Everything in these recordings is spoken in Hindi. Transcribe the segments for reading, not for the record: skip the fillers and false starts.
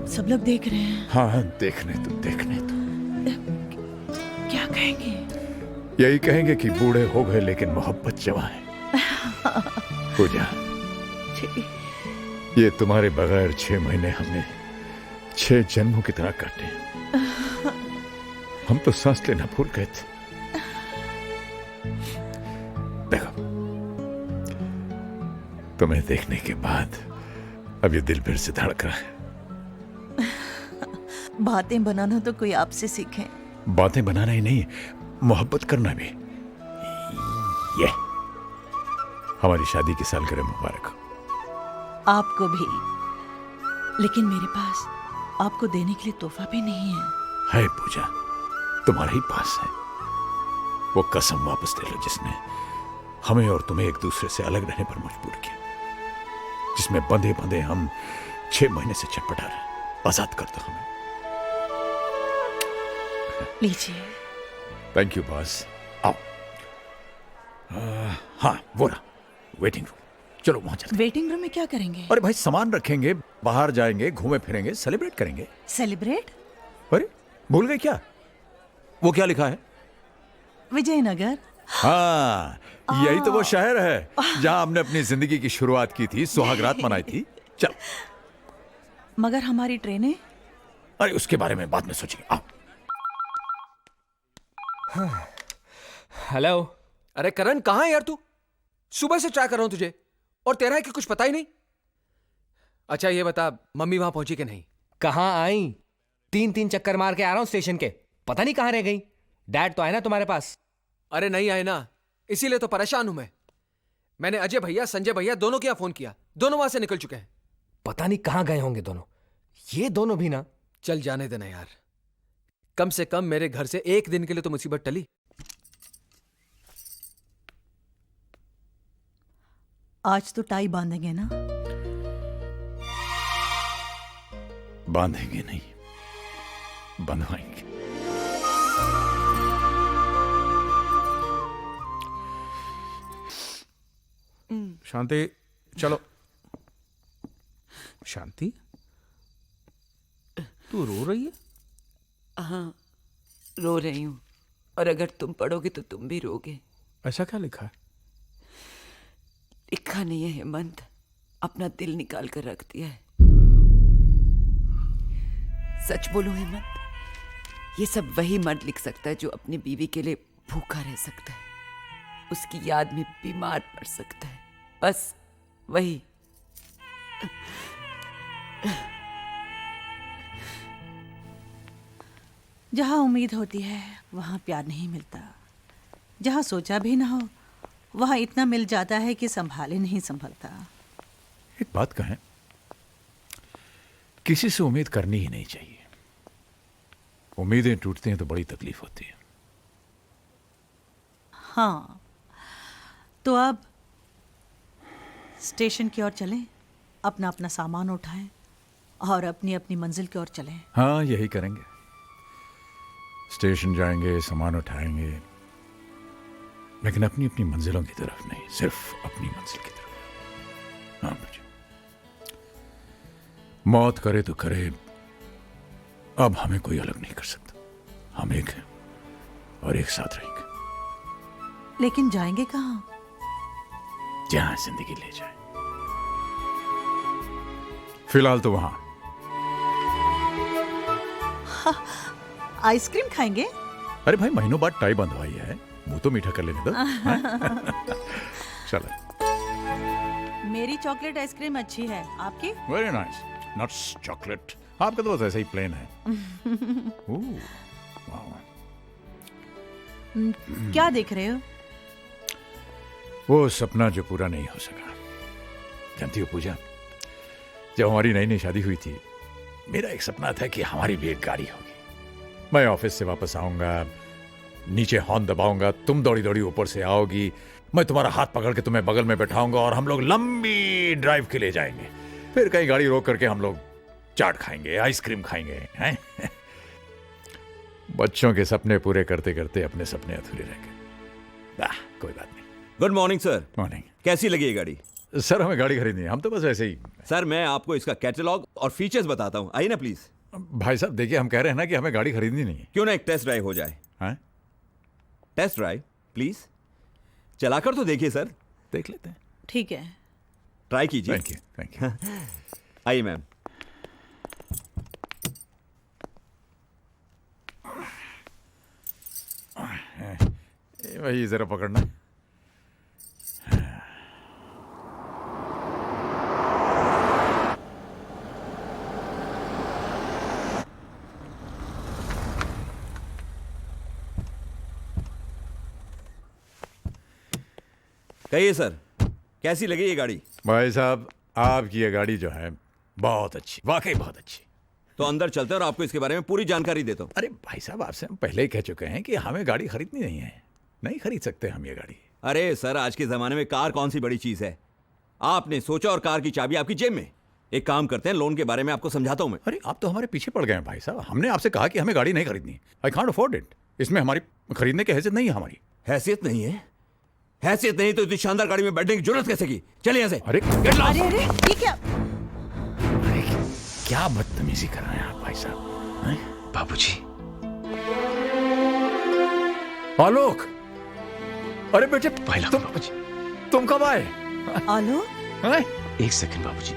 सब लोग देख रहे हैं। हाँ, देखने तो क्या कहेंगे? यही कहेंगे कि बूढ़े हो गए लेकिन मोहब्बत जवां है। पूजा, जी। ये तुम्हारे बगैर 6 महीने हमने 6 जन्मों की तरह काटे। हम तो सांस लेना भूल गए थे। देखो, तुम्हें देखने के बाद अब ये दिल फिर से धड़क रहा है। बातें बनाना तो कोई आपसे सीखे। बातें बनाना ही नहीं, मोहब्बत करना भी। ये हमारी शादी की सालगिरह मुबारक हो। आपको भी। लेकिन मेरे पास आपको देने के लिए तोहफा भी नहीं है। है पूजा, तुम्हारे ही पास है। वो कसम वापस ले लो जिसने हमें और तुम्हें एक दूसरे से अलग रहने पर मजबूर किया, जिसमें बंधे बंधे हम 6 महीने से छटपटा रहे। आजाद कर दो हमें। लीजिए। Thank you boss. आओ। हाँ, वो रहा वेटिंग रूम। चलो वहां चलते। वेटिंग रूम में क्या करेंगे? अरे भाई, सामान रखेंगे, बाहर जाएंगे, घूमे फिरेंगे, सेलिब्रेट करेंगे। सेलिब्रेट? अरे भूल गए क्या? वो क्या लिखा है? विजयनगर। हाँ, यही तो वो शहर है जहां हमने अपनी जिंदगी की शुरुआत की थी, सुहागरात मनाई थी। चल। मगर हमारी ट्रेनें? अरे उसके बारे में बाद में सोचेंगे। आओ। हेलो। अरे करण, कहाँ है यार तू? सुबह से ट्राई कर रहा हूं तुझे, और तेरा है कि कुछ पता ही नहीं। अच्छा ये बता, मम्मी वहां पहुंची कि नहीं? कहाँ आई? 3 चक्कर मार के आ रहा हूं स्टेशन के, पता नहीं कहाँ रह गई। डैड तो आए ना तुम्हारे पास? अरे नहीं आए ना, इसीलिए तो परेशान हूं मैं। मैंने अजय भैया, संजय भैया दोनों के यहाँ फोन किया, दोनों वहां से निकल चुके हैं। पता नहीं कहाँ गए होंगे दोनों। ये दोनों भी ना। चल जाने देना यार, कम से कम मेरे घर से एक दिन के लिए तो मुसीबत टली। आज तो टाई बांधेंगे ना? बांधेंगे नहीं, बंधवाएंगे। शांति, चलो। शांति, तू रो रही है? हाँ, रो रही हूँ। और अगर तुम पढ़ोगे तो तुम भी रोगे। ऐसा क्या लिखा है? लिखा नहीं है हेमंत, अपना दिल निकाल कर रख दिया है। सच बोलो हेमंत, ये सब वही मर्द लिख सकता है जो अपनी बीवी के लिए भूखा रह सकता है, उसकी याद में बीमार पड़ सकता है, बस वही। जहाँ उम्मीद होती है वहाँ प्यार नहीं मिलता। जहाँ सोचा भी ना हो वहाँ इतना मिल जाता है कि संभाले नहीं संभलता। एक बात कहें, किसी से उम्मीद करनी ही नहीं चाहिए। उम्मीदें टूटती हैं तो बड़ी तकलीफ होती है। हाँ, तो अब स्टेशन की ओर चलें, अपना अपना सामान उठाएं और अपनी अपनी मंजिल की ओर चलें। हाँ, यही करेंगे। स्टेशन जाएंगे, सामान उठाएंगे, लेकिन अपनी अपनी मंजिलों की तरफ नहीं, सिर्फ अपनी मंजिल की तरफ। हाँ मुझे मौत करे तो करे, अब हमें कोई अलग नहीं कर सकता। हम एक हैं और एक साथ रहेंगे। लेकिन जाएंगे कहाँ? जहां जिंदगी ले जाए। फिलहाल तो वहां। आइसक्रीम खाएंगे? अरे भाई, महीनों बाद टाई बंधवाई है, मुंह तो मीठा कर लेने दो। चलो। मेरी चॉकलेट आइसक्रीम अच्छी है, आपकी? Very nice. Nuts chocolate. आपका तो बस ऐसा ही प्लेन है। वाह। क्या देख रहे हो? वो सपना जो पूरा नहीं हो सका। जानती हो पूजा, जब हमारी नई नई शादी हुई थी, मेरा एक सपना था कि हमारी भी एक गाड़ी होगी। मैं ऑफिस से वापस आऊंगा, नीचे हॉर्न दबाऊंगा, तुम दौड़ी दौड़ी ऊपर से आओगी, मैं तुम्हारा हाथ पकड़ के तुम्हें बगल में बैठाऊंगा और हम लोग लंबी ड्राइव के लिए जाएंगे। फिर कहीं गाड़ी रोक करके हम लोग चाट खाएंगे, आइसक्रीम खाएंगे, हैं? बच्चों के सपने पूरे करते करते अपने सपने अधूरे रह गए। कोई बात नहीं। Good morning sir. मॉर्निंग। कैसी लगी ये गाड़ी? सर हमें गाड़ी खरीदनी है, हम तो बस ऐसे ही। सर मैं आपको इसका कैटलॉग और फीचर्स बताता हूँ, आइए ना प्लीज। भाई साहब देखिए, हम कह रहे हैं ना कि हमें गाड़ी खरीदनी नहीं है। क्यों ना एक टेस्ट ड्राइव हो जाए। हैं? टेस्ट ड्राइव प्लीज, चलाकर तो देखिए सर। देख लेते हैं। ठीक है। ट्राई कीजिए। Thank you, thank you. आइए मैम। वही जरा पकड़ना। कहिए सर, कैसी लगी ये गाड़ी? भाई साहब आपकी ये गाड़ी जो है बहुत अच्छी, वाकई बहुत अच्छी। तो अंदर चलते हैं और आपको इसके बारे में पूरी जानकारी देता हूँ। अरे भाई साहब आपसे हम पहले ही कह चुके हैं कि हमें गाड़ी खरीदनी नहीं है, नहीं खरीद सकते हम ये गाड़ी। अरे सर, आज के जमाने में कार कौन सी बड़ी चीज है? आपने सोचा और कार की चाबी आपकी जेब में। एक काम करते हैं, लोन के बारे में आपको समझाता हूं मैं। अरे आप तो हमारे पीछे पड़ गए हैं भाई साहब, हमने आपसे कहा कि हमें गाड़ी नहीं खरीदनी। I can't afford it. इसमें हमारी खरीदने की हैसियत नहीं है हमारी। हैसियत नहीं है? हैसियत नहीं तो इतनी शानदार गाड़ी में बैठने की जरूरत कैसे की? चलिए यहाँ से। अरे Get lost! अरे अरे ये क्या? अरे क्या बदतमीजी कर रहे हैं आप भाई साहब हैं? बाबूजी, आलोक, अरे बेटे भाई लोग, बाबूजी, तुम कब आए? आलो, हैं? एक सेकंड बाबूजी।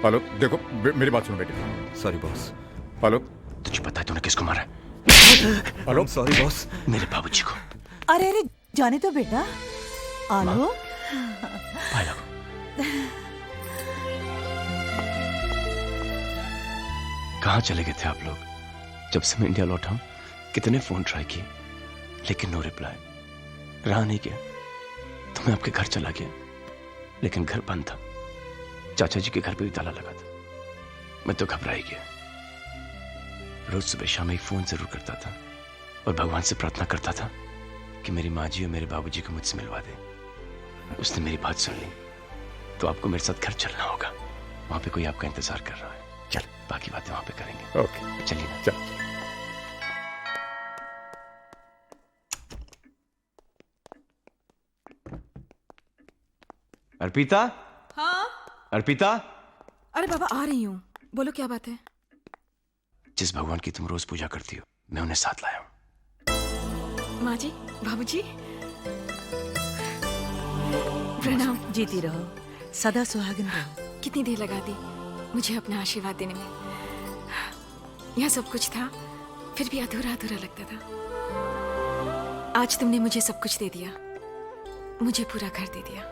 आलोक देखो, मेरी बात सुनो बेटे। Sorry boss. आलोक, तुझे पता है तूने किसको मारा है? आलोक सॉरी बॉस। मेरे बाबूजी को। अरे अरे जाने तो बेटा। आलो, भाई लोग, कहाँ चले गए थे आप लोग? जब से मैं इंडिया लौटा हूं, कितने फोन ट्राई किए, लेकिन नो रिप्लाई। रहा नहीं गया तो मैं आपके घर चला गया, लेकिन घर बंद था। चाचा जी के घर पे भी ताला लगा था। मैं तो घबरा ही गया। रोज सुबह शाम एक फोन जरूर करता था और भगवान से प्रार्थना करता था कि मेरी माँ जी और मेरे बाबूजी को मुझसे मिलवा दे। उसने मेरी बात सुन ली, तो आपको मेरे साथ घर चलना होगा। वहां पे कोई आपका इंतजार कर रहा है। चल, बाकी बातें वहां पे करेंगे। ओके चलिए ना। चल। अर्पिता, हाँ? अर्पिता, अरे बाबा आ रही हूँ, बोलो क्या बात है? जिस भगवान की तुम रोज पूजा करती हो, मैं उन्हें साथ लाया हूँ। माँ जी, बाबूजी, प्रणाम। जीती रहो, सदा सुहागन रहो। कितनी देर लगा दी मुझे अपना आशीर्वाद देने में। यहाँ सब कुछ था, फिर भी अधूरा अधूरा लगता था। आज तुमने मुझे सब कुछ दे दिया, मुझे पूरा घर दे दिया।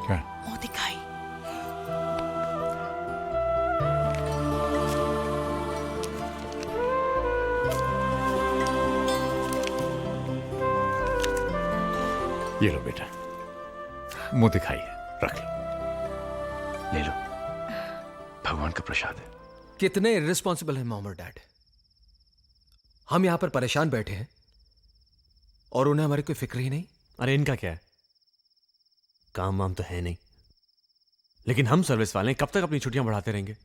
क्या? मुंह दिखाई। ये लो बेटा, मुंह दिखाई है, रख लो। ले लो, भगवान का प्रसाद है। कितने इर्रिस्पॉन्सिबल हैं मॉम और डैड। हम यहां पर परेशान बैठे हैं और उन्हें हमारी कोई फिक्र ही नहीं। अरे इनका क्या है, काम वाम तो है नहीं, लेकिन हम सर्विस वाले हैं, कब तक अपनी छुट्टियां बढ़ाते रहेंगे?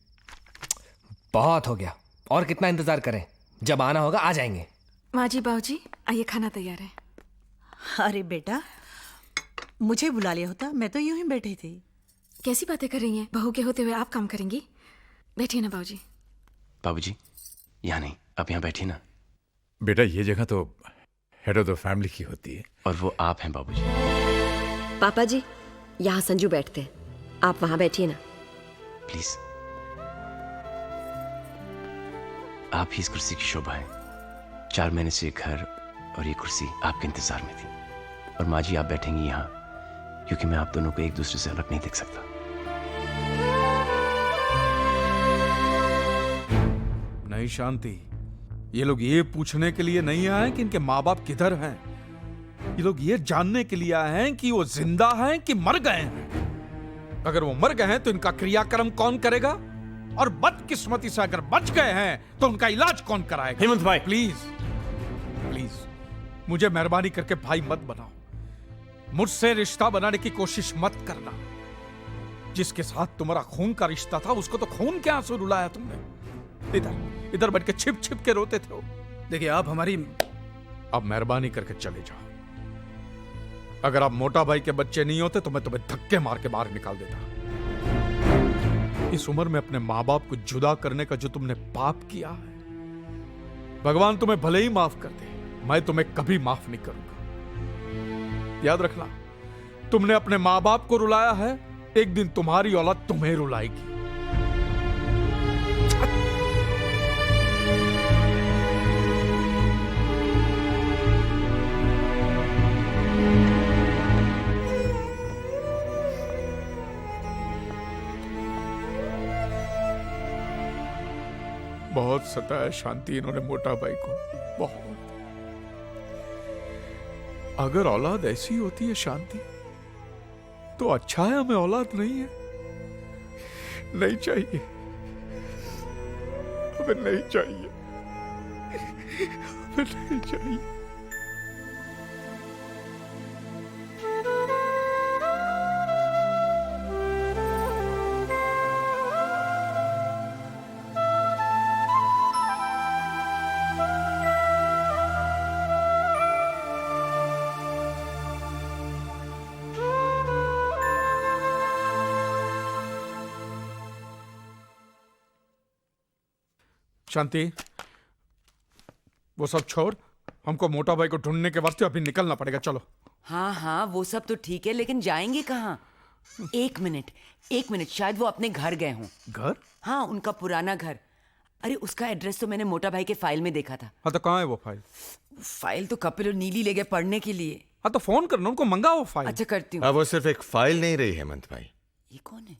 बहुत हो गया, और कितना इंतजार करें? जब आना होगा आ जाएंगे। माँ जी, बाबूजी, आइए, खाना तैयार है। अरे बेटा, मुझे बुला लिया होता, मैं तो यूं ही बैठी थी। कैसी बातें कर रही हैं? बहू के होते हुए आप काम करेंगी? बैठिए ना बाबूजी। बाबूजी, यहाँ नहीं, अब यहाँ बैठिए ना। बेटा ये जगह तो हेड ऑफ द फैमिली की होती है। और वो आप हैं बाबूजी। पापा जी, यहाँ संजू बैठते हैं, आप वहां बैठिए ना। प्लीज, आप ही इस कुर्सी की शोभा है। 4 महीने से ये घर और ये कुर्सी आपके इंतजार में थी। और माँ जी, आप बैठेंगी यहाँ क्योंकि मैं आप दोनों को एक दूसरे से अलग नहीं देख सकता। नहीं शांति, ये लोग ये पूछने के लिए नहीं आए कि इनके माँ बाप किधर हैं। ये लोग ये जानने के लिए आए हैं कि वो जिंदा हैं कि मर गए हैं। अगर वो मर गए हैं तो इनका क्रियाक्रम कौन करेगा, और बदकिस्मती से अगर बच गए हैं तो उनका इलाज कौन कराएगा। हेमंत भाई, प्लीज प्लीज मुझे मेहरबानी करके भाई मत बनाओ। मुझसे रिश्ता बनाने की कोशिश मत करना। जिसके साथ तुम्हारा खून का रिश्ता था उसको तो खून के आंसू रुलाया तुमने। इधर इधर बैठ के छिप छिप के रोते थे। देखिए आप हमारी अब मेहरबानी करके चले जाओ। अगर आप मोटा भाई के बच्चे नहीं होते तो मैं तुम्हें धक्के मार के बाहर निकाल देता। इस उम्र में अपने माँ बाप को जुदा करने का जो तुमने पाप किया है, भगवान तुम्हें भले ही माफ कर दे, मैं तुम्हें कभी माफ नहीं करूंगा। याद रखना, तुमने अपने माँ बाप को रुलाया है, एक दिन तुम्हारी औलाद तुम्हें रुलाएगी। बहुत सताया शांति इन्होंने मोटा भाई को, बहुत। अगर औलाद ऐसी होती है शांति, तो अच्छा है हमें औलाद नहीं है। नहीं चाहिए, हमें नहीं चाहिए, हमें नहीं चाहिए। शांति, वो सब छोड़, हमको मोटा भाई को ढूंढने के वास्ते अभी निकलना पड़ेगा। चलो। हाँ हाँ, वो सब तो ठीक है, लेकिन जाएंगे कहाँ? एक मिनट, शायद वो अपने घर गए हों। घर? हाँ, उनका पुराना घर। अरे उसका एड्रेस तो मैंने मोटा भाई के फाइल में देखा था। हाँ तो कहाँ है वो फाइल? फाइल तो कपिल और नीली ले गए पढ़ने के लिए। हाँ तो फोन करना, उनको मंगा वो फाइल। अच्छा, करती हूँ। अब वो सिर्फ एक फाइल नहीं रही हेमंत भाई, ये कौन है?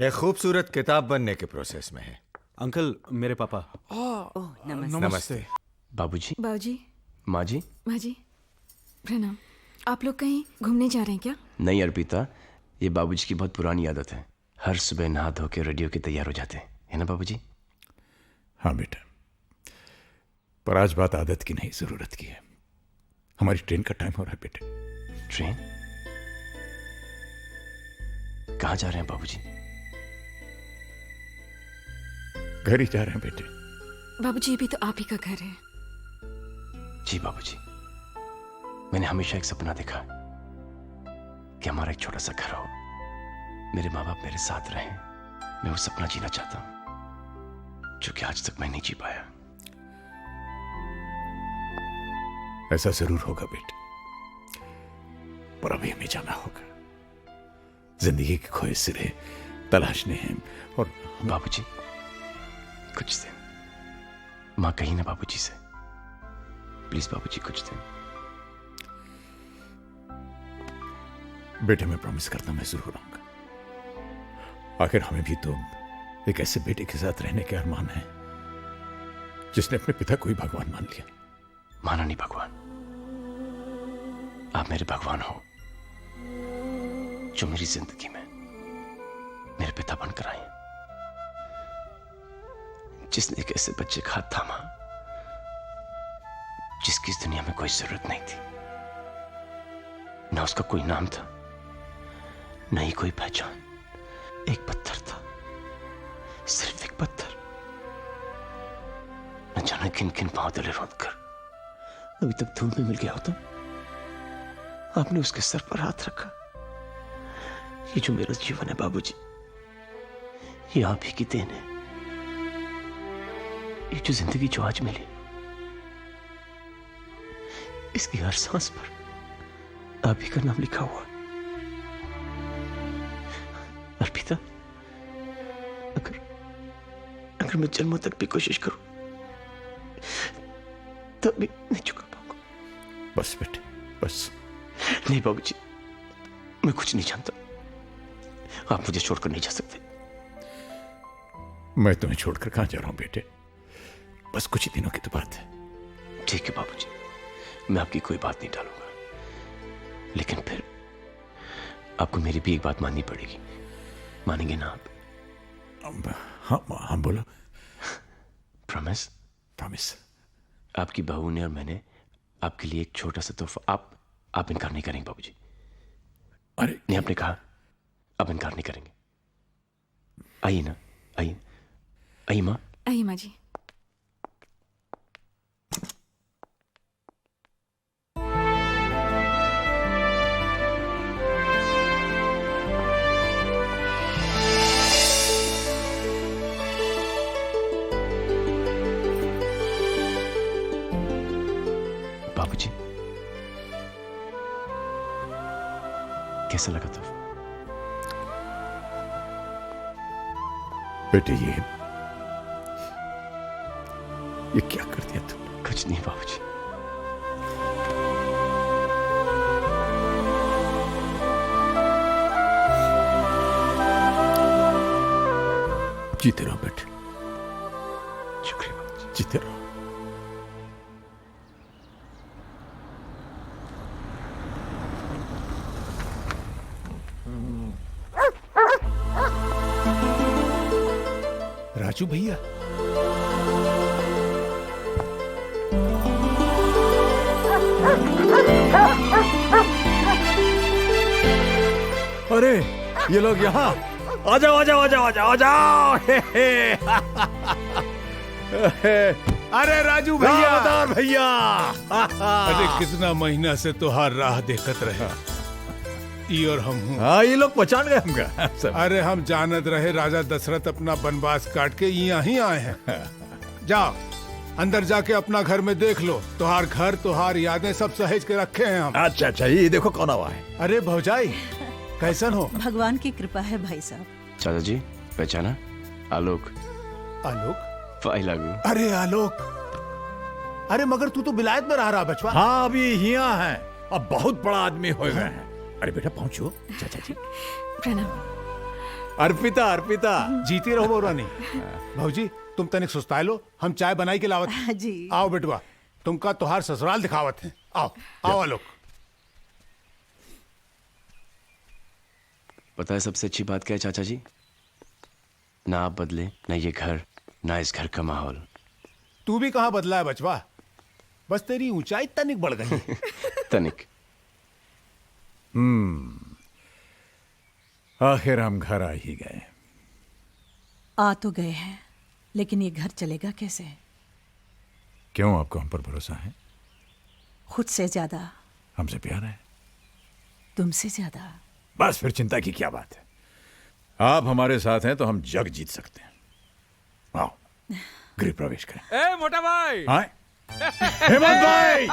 एक खूबसूरत किताब बनने के प्रोसेस में है। अंकल, मेरे पापा। ओह, नमस्ते। नमस्ते। बाबूजी, बाबूजी, माँ जी। माँ जी, प्रणाम। आप लोग कहीं घूमने जा रहे हैं क्या? नहीं अर्पिता, ये बाबूजी की बहुत पुरानी आदत है। हर सुबह नहा धो के रेडियो के तैयार हो जाते हैं, है ना बाबूजी? हाँ बेटा, पर आज बात आदत की नहीं, जरूरत की है। हमारी ट्रेन का टाइम हो रहा है बेटे। ट्रेन? कहाँ जा रहे हैं बाबूजी? घर ही जा रहे हैं बेटे। बाबूजी, ये भी तो आप ही का घर है। जी बाबूजी, मैंने हमेशा एक सपना देखा कि हमारा एक छोटा सा घर हो, मेरे माँ बाप मेरे साथ रहें। मैं वो सपना जीना चाहता हूं जो कि आज तक मैं नहीं जी पाया। ऐसा जरूर होगा बेटे, पर अभी हमें जाना होगा। जिंदगी के खोए सिरे तलाशने हैं। और बाबूजी, कुछ दिन माँ कही ना बाबूजी से, प्लीज बाबूजी कुछ दिन। बेटे मैं प्रॉमिस करता हूं, मैं जरूर आऊंगा। आखिर हमें भी तो एक ऐसे बेटे के साथ रहने के अरमान है जिसने अपने पिता को ही भगवान मान लिया। माना नहीं भगवान, आप मेरे भगवान हो जो मेरी जिंदगी में मेरे पिता बनकर आए, जिसने एक ऐसे बच्चे का हाथ थामा जिसकी इस दुनिया में कोई जरूरत नहीं थी। ना उसका कोई नाम था, न ही कोई पहचान। एक पत्थर था, सिर्फ एक पत्थर। न जाने किन किन पांव तले रोंद कर अभी तक धूल में मिल गया होता। आपने उसके सर पर हाथ रखा। ये जो मेरा जीवन है बाबूजी, ये आप ही की देन है। ये जो जिंदगी जो आज मिली, इसकी हर सांस पर आप ही का नाम लिखा हुआ। अर्पिता, अगर मैं जन्मों तक भी कोशिश करूं तब भी नहीं चुका पाऊंगा। बस बेटे बस। नहीं बाबूजी, मैं कुछ नहीं जानता। आप मुझे छोड़कर नहीं जा सकते। मैं तुम्हें छोड़कर कहां जा रहा हूं बेटे, बस कुछ ही दिनों की तो बात है। ठीक है बाबूजी, मैं आपकी कोई बात नहीं टालूंगा, लेकिन फिर आपको मेरी भी एक बात माननी पड़ेगी। मानेंगे ना आप? हाँ हाँ बोलो। प्रॉमिस? प्रॉमिस। आपकी बहू ने और मैंने आपके लिए एक छोटा सा तोहफा। आप इनकार नहीं करेंगे बाबूजी? अरे नहीं, आपने कहा आप इनकार नहीं करेंगे। आइए ना, आइए आइए माँ। आइए माँ जी। कैसा लगा था? बेटे ये क्या कर दिया तुमने? कुछ नहीं बाबूजी। जीते रहो बेटे, शुक्रिया बाबूजी। जीते रहो। राजू भैया, अरे ये लोग यहाँ आ जाओ आ जाओ आ जाओ आ जाओ आ जाओ। अरे राजू भैया, दामोदर भैया। अरे कितना महीना से तुहार राह देखत रहे, ई और हम हूँ। हाँ ये लोग पहचान गए हमका। अरे हम जानत रहे राजा दशरथ अपना वनवास काट के यहाँ ही आए हैं। जाओ अंदर जाके अपना घर में देख लो, तुहार घर तुहार यादें सब सहेज के रखे हैं हम। अच्छा अच्छा, ये देखो कौन आवा है। अरे भौजाई कैसन हो? भगवान की कृपा है भाई साहब। चाचा जी पहचाना? आलोक। आलोक? फाइल लागू। अरे आलोक, अरे मगर तू तो विलायत में रह रहा बचवा। हाँ अभी यहाँ है, अब बहुत बड़ा आदमी हो गए हैं। अरे बेटा पहुंचो। चाचा जी प्रणाम। अर्पिता अर्पिता जीती रहो बोरानी। भौजी तुम तनिक सुस्ताए लो, हम चाय बनाई के लावत हैं। जी आओ बेटवा, तुमका तुहार ससुराल दिखावत है। आओ आओ आलोक। पता है सबसे अच्छी बात क्या है चाचा जी? ना आप बदले, ना ये घर, ना इस घर का माहौल। तू भी कहाँ बदला है बचवा, बस तेरी ऊंचाई तनिक बढ़ गई। तनिक। आखिर हम घर आ ही गए। आ तो गए हैं, लेकिन ये घर चलेगा कैसे? क्यों, आपको हम पर भरोसा है? खुद से ज्यादा। हमसे प्यार है? तुमसे ज्यादा। बस फिर चिंता की क्या बात है। आप हमारे साथ हैं तो हम जग जीत सकते हैं। आओ गृह प्रवेश करें। ए मोटा भाई। हाँ? हेमंत भाई।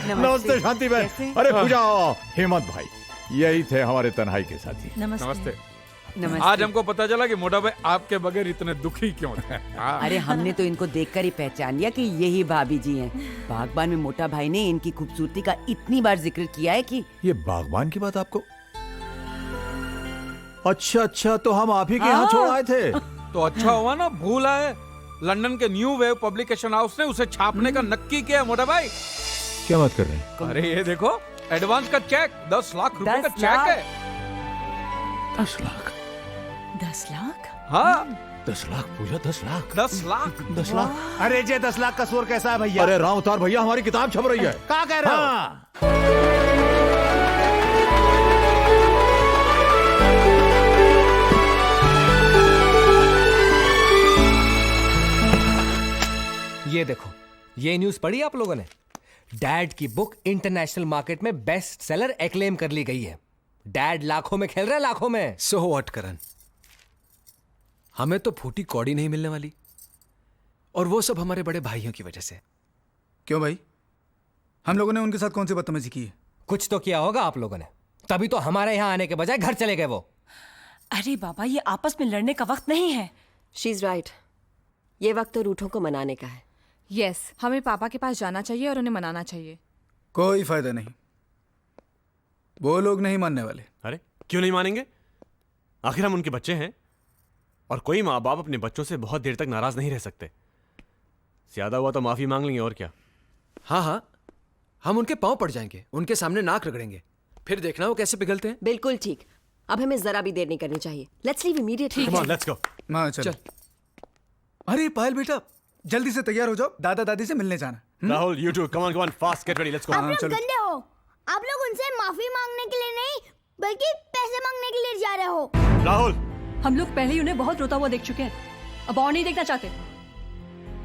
नमस्ते शांति बहन। अरे पूजा आओ। हेमंत भाई यही थे हमारे तन्हाई के साथी। नमस्ते। नमस्ते। आज हमको पता चला कि मोटा भाई आपके बगैर इतने दुखी क्यों थे। अरे हमने तो इनको देखकर ही पहचान लिया कि यही भाभी जी हैं। बागबान में मोटा भाई ने इनकी खूबसूरती का इतनी बार जिक्र किया है कि ये बागबान की बात आपको? अच्छा अच्छा, तो हम आप ही के यहाँ छोड़ आए थे। तो अच्छा हुआ ना, भूल आए। लंदन के न्यू वेव पब्लिकेशन हाउस ने उसे छापने का नक्की किया मोटा भाई। क्या बात कर रहे हैं? अरे ये देखो, एडवांस का चेक 10 लाख रुपए का 10 चेक है। 10 लाख? 10 लाख? हाँ 10 लाख पूजा, 10 लाख? 10 लाख। 10 लाख? अरे जे 10 लाख का शोर कैसा है भैया? अरे राव उतार भैया, हमारी किताब छप रही है। क्या कह रहे हो? हाँ। ये देखो, ये न्यूज पढ़ी आप लोगों ने? डैड की बुक इंटरनेशनल मार्केट में बेस्ट सेलर एक्लेम कर ली गई है। डैड लाखों में खेल रहे हैं, लाखों में। सो व्हाट करण, हमें तो फूटी कौड़ी नहीं मिलने वाली, और वो सब हमारे बड़े भाइयों की वजह से। क्यों भाई, हम लोगों ने उनके साथ कौन सी बदतमीजी की है? कुछ तो किया होगा आप लोगों ने, तभी तो हमारे यहाँ आने के बजाय घर चले गए वो। अरे बाबा, ये आपस में लड़ने का वक्त नहीं है। शी इज राइट, ये वक्त तो रूठों को मनाने का है। यस, हमें पापा के पास जाना चाहिए और उन्हें मनाना चाहिए। कोई फायदा नहीं, वो लोग नहीं मानने वाले। अरे क्यों नहीं मानेंगे? आखिर हम उनके बच्चे हैं, और कोई माँ बाप अपने बच्चों से बहुत देर तक नाराज नहीं रह सकते। ज्यादा हुआ तो माफी मांग लेंगे, और क्या। हाँ हाँ, हम उनके पांव पड़ जाएंगे, उनके सामने नाक रगड़ेंगे, फिर देखना वो कैसे पिघलते हैं। बिल्कुल ठीक, अब हमें जरा भी देर नहीं करनी चाहिए। Let's leave immediately. Come on, let's go. हाँ चल। अरे पायल बेटा, जल्दी से तैयार हो जाओ, दादा दादी से मिलने जाना। Rahul, you two, come on, fast, get ready, let's go. आप लोग गंदे हो, आप लोग उनसे माफी मांगने के लिए नहीं बल्कि पैसे मांगने के लिए जा रहे हो। राहुल, हम लोग पहले ही उन्हें बहुत रोता हुआ देख चुके हैं, अब और नहीं देखना चाहते।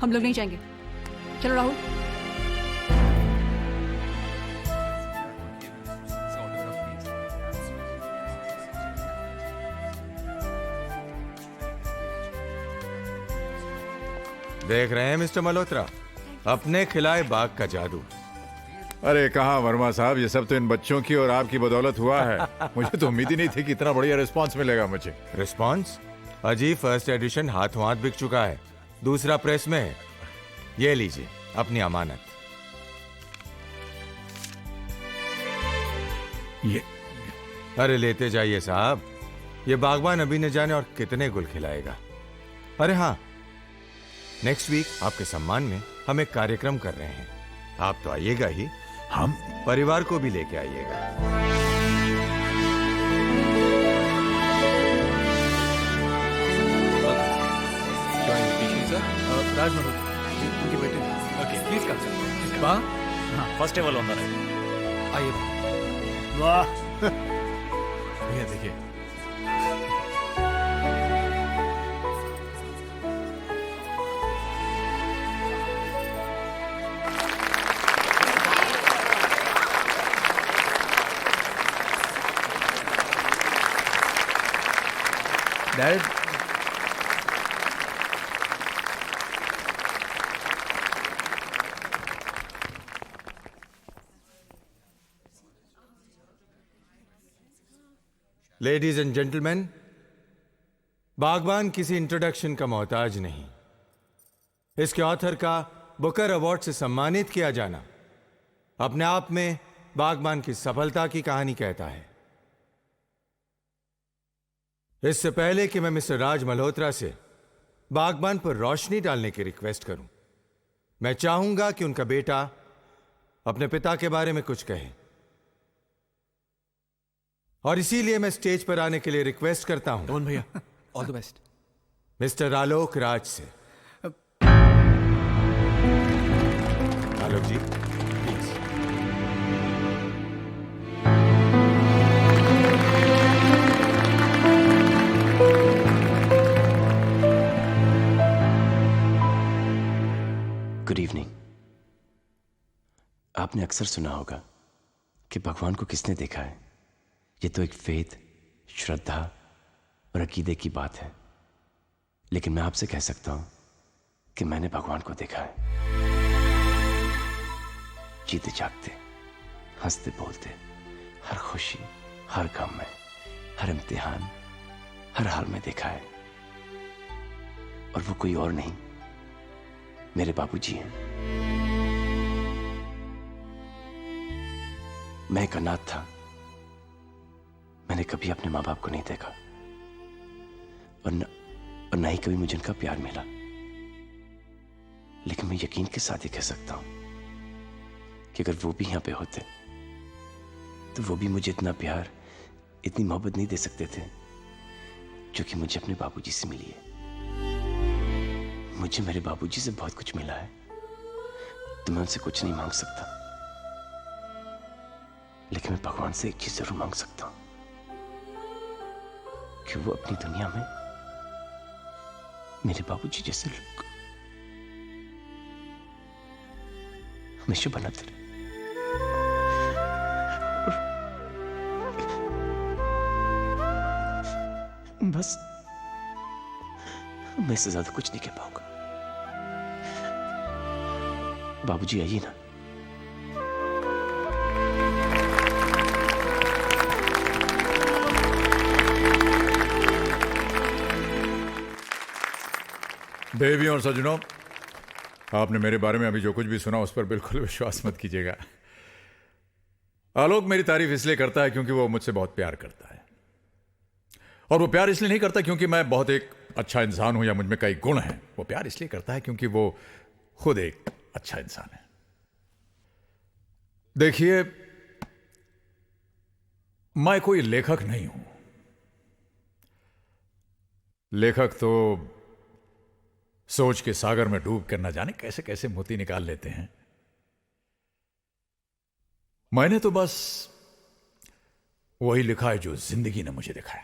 हम लोग नहीं जाएंगे। चलो राहुल। देख रहे हैं मिस्टर मल्होत्रा, अपने खिलाए बाग का जादू। अरे कहाँ वर्मा साहब, ये सब तो इन बच्चों की और आपकी बदौलत हुआ है। मुझे तो उम्मीद ही नहीं थी कि इतना बढ़िया रिस्पांस मिलेगा मुझे। रिस्पांस? अजी फर्स्ट एडिशन हाथों हाथ बिक चुका है, दूसरा प्रेस में है। ये लीजिए अपनी अमानत। ये अरे लेते जाइए साहब, ये बागबान अभी न जाने और कितने गुल खिलाएगा। अरे हाँ, नेक्स्ट वीक आपके सम्मान में हम एक कार्यक्रम कर रहे हैं, आप तो आइएगा ही, हम परिवार को भी लेके आइएगा। राज मल्होत्रा उनके बेटे। Okay please come sir. वाह, हाँ first table on the right. आइए। वाह भैया देखिए। डैड, लेडीज एंड जेंटलमैन, बागबान किसी इंट्रोडक्शन का मोहताज नहीं। इसके ऑथर का बुकर अवार्ड से सम्मानित किया जाना अपने आप में बागबान की सफलता की कहानी कहता है। इससे पहले कि मैं मिस्टर राज मल्होत्रा से बागबान पर रोशनी डालने की रिक्वेस्ट करूं, मैं चाहूंगा कि उनका बेटा अपने पिता के बारे में कुछ कहे, और इसीलिए मैं स्टेज पर आने के लिए रिक्वेस्ट करता हूं। कौन भैया? All the best. Mister Alok Raj से। आलोक जी प्लीज। Good evening. आपने अक्सर सुना होगा कि भगवान को किसने देखा है। ये तो एक फेथ, श्रद्धा और अकीदे की बात है, लेकिन मैं आपसे कह सकता हूं कि मैंने भगवान को देखा है। जीते जागते, हंसते बोलते, हर खुशी, हर गम में, हर इम्तिहान, हर हाल में देखा है। और वो कोई और नहीं, मेरे बाबूजी हैं। मैं एक अनाथ था, मैंने कभी अपने माँ बाप को नहीं देखा, और न ही कभी मुझे उनका प्यार मिला। लेकिन मैं यकीन के साथ ही कह सकता हूं कि अगर वो भी यहां पे होते तो वो भी मुझे इतना प्यार, इतनी मोहब्बत नहीं दे सकते थे जो कि मुझे अपने बाबूजी से मिली है। मुझे मेरे बाबूजी से बहुत कुछ मिला है, तो मैं उनसे कुछ नहीं मांग सकता, लेकिन मैं भगवान से एक चीज जरूर मांग सकता हूं कि वो अपनी दुनिया में मेरे बाबूजी जैसे लोग हमेशा बनाते रहे। बस मैं इससे ज्यादा कुछ नहीं कह पाऊंगा। बाबूजी आइए ना। देवी और सज्जनों, आपने मेरे बारे में अभी जो कुछ भी सुना उस पर बिल्कुल विश्वास मत कीजिएगा। आलोक मेरी तारीफ इसलिए करता है क्योंकि वो मुझसे बहुत प्यार करता है, और वो प्यार इसलिए नहीं करता क्योंकि मैं बहुत एक अच्छा इंसान हूं या मुझ में कई गुण हैं। वो प्यार इसलिए करता है क्योंकि वो खुद एक अच्छा इंसान है। देखिए, मैं कोई लेखक नहीं हूं। लेखक तो सोच के सागर में डूब कर न जाने कैसे कैसे मोती निकाल लेते हैं। मैंने तो बस वही लिखा है जो जिंदगी ने मुझे दिखाया।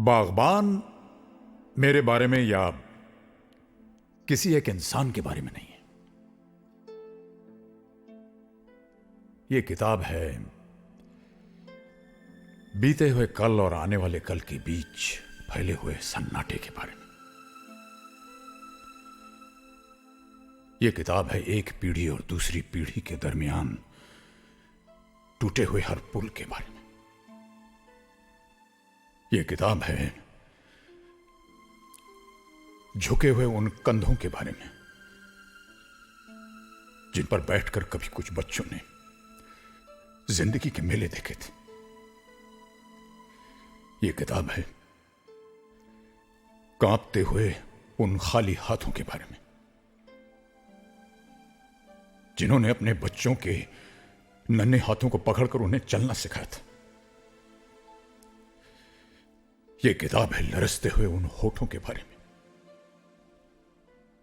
बागबान मेरे बारे में या किसी एक इंसान के बारे में नहीं है। यह किताब है बीते हुए कल और आने वाले कल के बीच फैले हुए सन्नाटे के बारे में। यह किताब है एक पीढ़ी और दूसरी पीढ़ी के दरमियान टूटे हुए हर पुल के बारे में। यह किताब है झुके हुए उन कंधों के बारे में जिन पर बैठकर कभी कुछ बच्चों ने जिंदगी के मेले देखे थे। यह किताब है कांपते हुए उन खाली हाथों के बारे में जिन्होंने अपने बच्चों के नन्हे हाथों को पकड़कर उन्हें चलना सिखाया था। यह किताब है लरसते हुए उन होठों के बारे में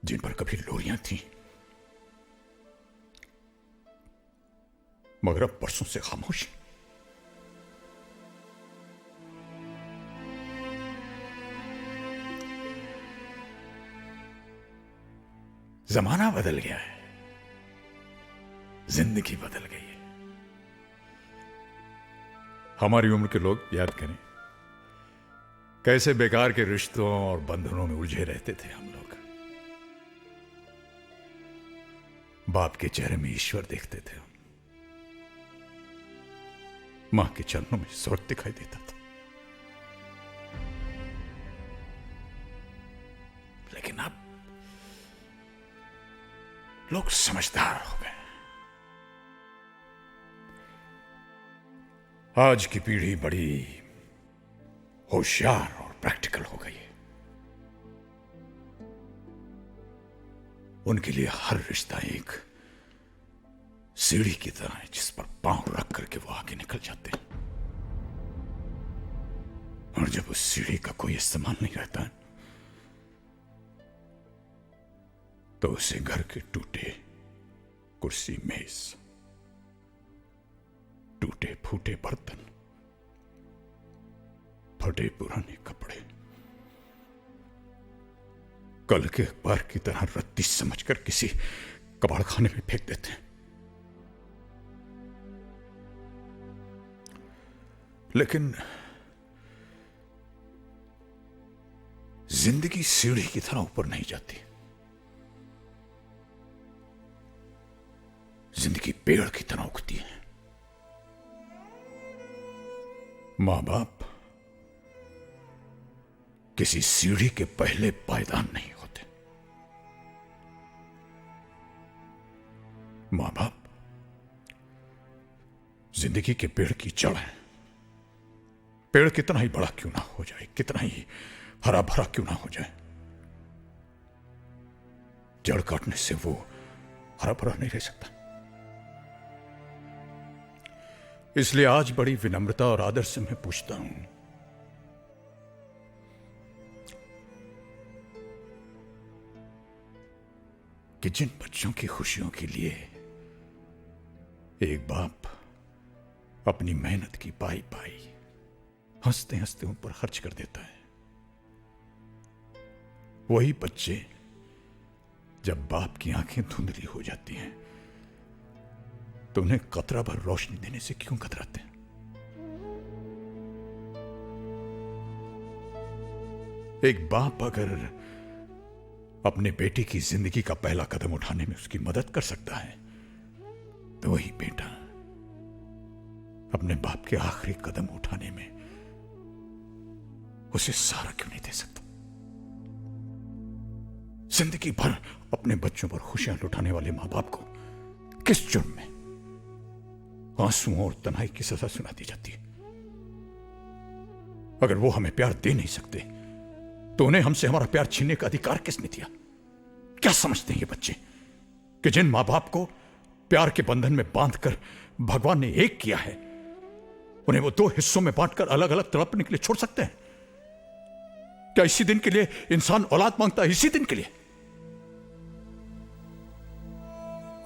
जिन पर कभी लोरियां थीं मगर अब बरसों से खामोशी। जमाना बदल गया है, जिंदगी बदल गई है। हमारी उम्र के लोग याद करें कैसे बेकार के रिश्तों और बंधनों में उलझे रहते थे हम लोग। बाप के चेहरे में ईश्वर देखते थे, मां के चरणों में स्वर्ग दिखाई देता था। लेकिन अब लोग समझदार हो गए। आज की पीढ़ी बड़ी होशियार और प्रैक्टिकल हो गई है। उनके लिए हर रिश्ता एक सीढ़ी की तरह है जिस पर पांव रख करके वो आगे निकल जाते हैं। और जब उस सीढ़ी का कोई इस्तेमाल नहीं रहता है तो उसे घर के टूटे कुर्सी मेज, टूटे फूटे बर्तन, फटे पुराने कपड़े, कल के अखबार की तरह रत्ती समझकर किसी कबाड़ खाने में फेंक देते हैं। लेकिन जिंदगी सीढ़ी की तरह ऊपर नहीं जाती। जिंदगी पेड़ की तरह उगती है। मां बाप किसी सीढ़ी के पहले पायदान नहीं होते। मां बाप जिंदगी के पेड़ की जड़ है। पेड़ कितना ही बड़ा क्यों ना हो जाए, कितना ही हरा भरा क्यों ना हो जाए, जड़ काटने से वो हरा भरा नहीं रह सकता। इसलिए आज बड़ी विनम्रता और आदर से मैं पूछता हूं, कि जिन बच्चों की खुशियों के लिए एक बाप अपनी मेहनत की पाई पाई हंसते हंसते उन पर खर्च कर देता है, वही बच्चे जब बाप की आंखें धुंधली हो जाती हैं तो उन्हें कतरा भर रोशनी देने से क्यों कतराते हैं? एक बाप अगर अपने बेटे की जिंदगी का पहला कदम उठाने में उसकी मदद कर सकता है तो वही बेटा अपने बाप के आखिरी कदम उठाने में उसे सारा क्यों नहीं दे सकता? जिंदगी भर अपने बच्चों पर खुशियां लुटाने वाले मां बाप को किस जुर्म में आंसुओं और तन्हाई की सजा सुना दी जाती है? अगर वो हमें प्यार दे नहीं सकते तो उन्हें हमसे हमारा प्यार छीनने का अधिकार किसने दिया? क्या समझते हैं ये बच्चे कि जिन मां बाप को प्यार के बंधन में बांधकर भगवान ने एक किया है उन्हें वो दो हिस्सों में बांटकर अलग अलग तड़पने के लिए छोड़ सकते हैं? क्या इसी दिन के लिए इंसान औलाद मांगता है? इसी दिन के लिए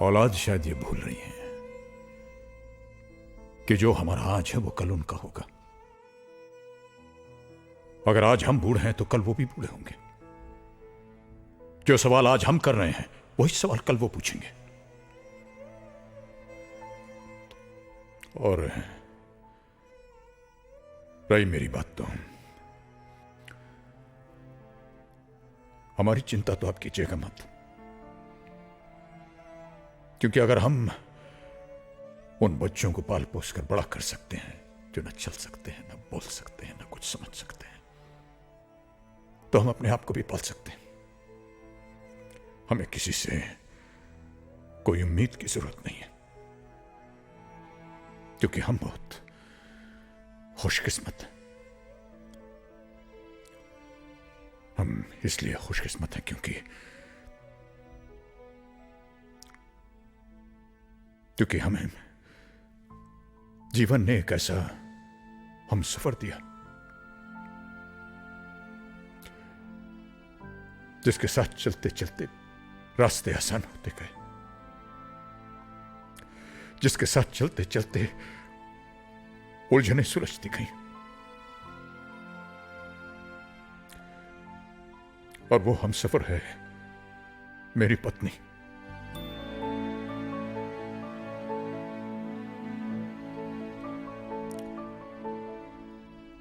औलाद शायद ये भूल रही है कि जो हमारा आज है वो कल उनका होगा। अगर आज हम बूढ़े हैं तो कल वो भी बूढ़े होंगे। जो सवाल आज हम कर रहे हैं वही सवाल कल वो पूछेंगे। और रही मेरी बात तो हमारी चिंता तो आप कीजिएगा मत। क्योंकि अगर हम उन बच्चों को पाल पोस कर बड़ा कर सकते हैं जो न चल सकते हैं, न बोल सकते हैं, न कुछ समझ सकते हैं, तो हम अपने आप को भी पाल सकते हैं। हमें किसी से कोई उम्मीद की जरूरत नहीं है, क्योंकि हम बहुत खुशकिस्मत हैं। हम इसलिए खुशकिस्मत हैं क्योंकि हमें जीवन ने एक ऐसा हम सफर दिया जिसके साथ चलते चलते रास्ते आसान होते गए, जिसके साथ चलते चलते उलझने सुलझती गई, और वो हम सफर है मेरी पत्नी।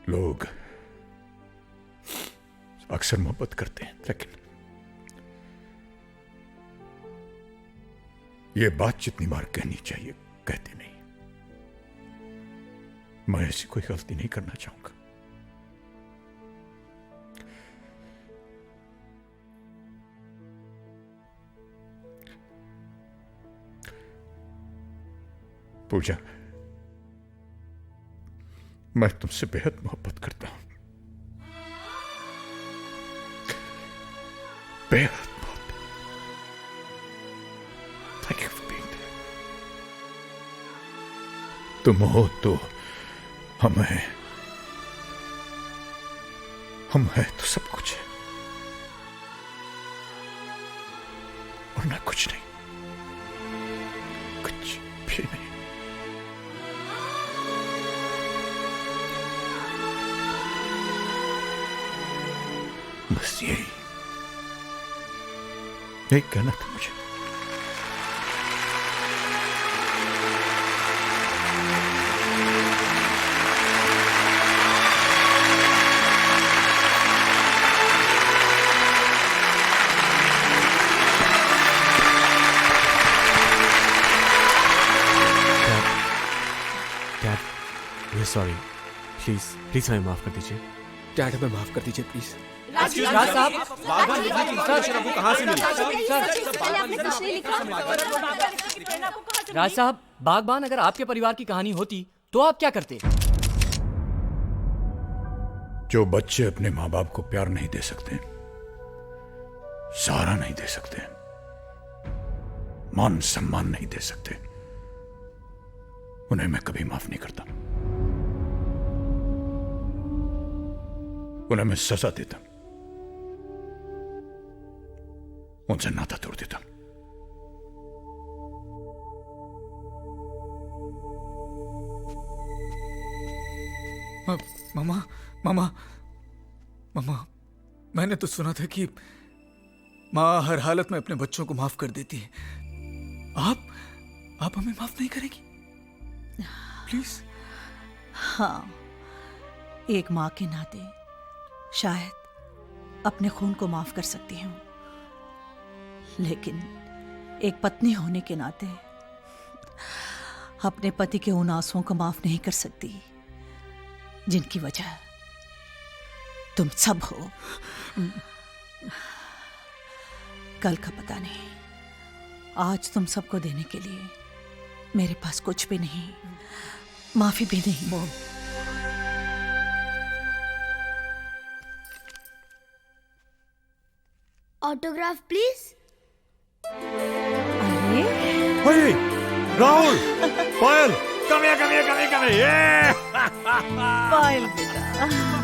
लोग अक्सर मोहब्बत करते हैं, लेकिन ये बात जितनी बार कहनी चाहिए कहते नहीं। मैं ऐसी कोई गलती नहीं करना चाहूंगा। पूजा, मैं तुमसे बेहद मोहब्बत करता हूं, बेहद मोहब्बत। Thank you for being there. तुम हो तो हम हैं तो सब कुछ है, और ना कुछ नहीं, कुछ भी नहीं। बस यही कहना था मुझे। Dad, we sorry. प्लीज हमें माफ कर दीजिए। डैड, हमें माफ कर दीजिए प्लीज। राज साहब, कहाँ से मिली? राज साहब, बागबान अगर आपके परिवार की कहानी होती तो आप क्या करते? जो बच्चे अपने माँ बाप को प्यार नहीं दे सकते, सहारा नहीं दे सकते, मान सम्मान नहीं दे सकते, उन्हें मैं कभी माफ नहीं करता। उन्हें मैं सजा देता, उनसे नाता तोड़ देता। मामा मामा मामा, मैंने तो सुना था कि माँ हर हालत में अपने बच्चों को माफ कर देती है। आप हमें माफ नहीं करेगी प्लीज? हाँ, एक माँ के नाते शायद अपने खून को माफ कर सकती हूँ, लेकिन एक पत्नी होने के नाते अपने पति के उन आंसुओं को माफ नहीं कर सकती जिनकी वजह तुम सब हो। कल का पता नहीं, आज तुम सबको देने के लिए मेरे पास कुछ भी नहीं, माफी भी नहीं। Autograph please. अरे राहुल, पायल, come here, पायल बेटा।